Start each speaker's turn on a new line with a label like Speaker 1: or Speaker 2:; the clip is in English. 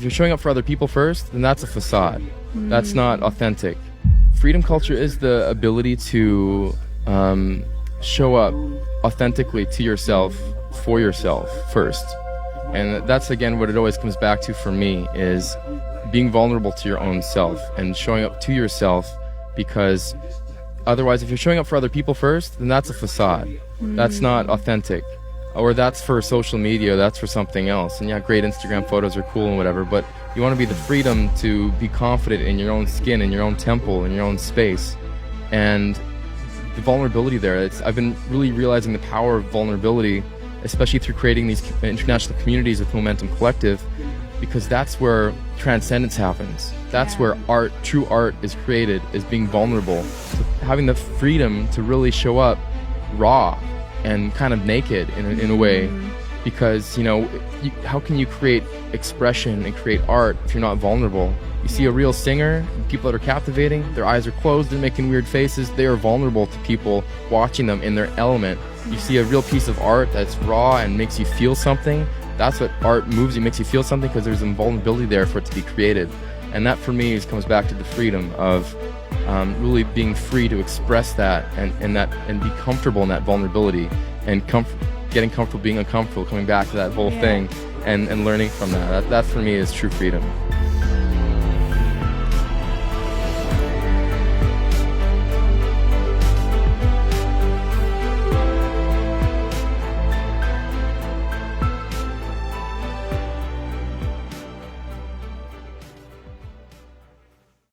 Speaker 1: you're showing up for other people first, then that's a facade. That's not authentic. Freedom culture is the ability to show up authentically to yourself, for yourself first. And that's, again, what it always comes back to for me, is being vulnerable to your own self and showing up to yourself, because otherwise, if you're showing up for other people first, then that's a facade. That's not authentic. Or that's for social media, that's for something else. And yeah, great Instagram photos are cool and whatever, but you want to be the freedom to be confident in your own skin, in your own temple, in your own space. And the vulnerability there, I've been really realizing the power of vulnerability, especially through creating these international communities with Momentum Collective, because that's where transcendence happens. That's where art, true art, is created, is being vulnerable. So having the freedom to really show up raw and kind of naked in a way, because, how can you create expression and create art if you're not vulnerable? You see a real singer, people that are captivating, their eyes are closed, they're making weird faces, they are vulnerable to people watching them in their element. You see a real piece of art that's raw and makes you feel something. That's what art moves you, makes you feel something, because there's some vulnerability there for it to be created. And that, for me, comes back to the freedom of really being free to express that and be comfortable in that vulnerability, and getting comfortable being uncomfortable, coming back to that whole thing and learning from that. That for me is true freedom.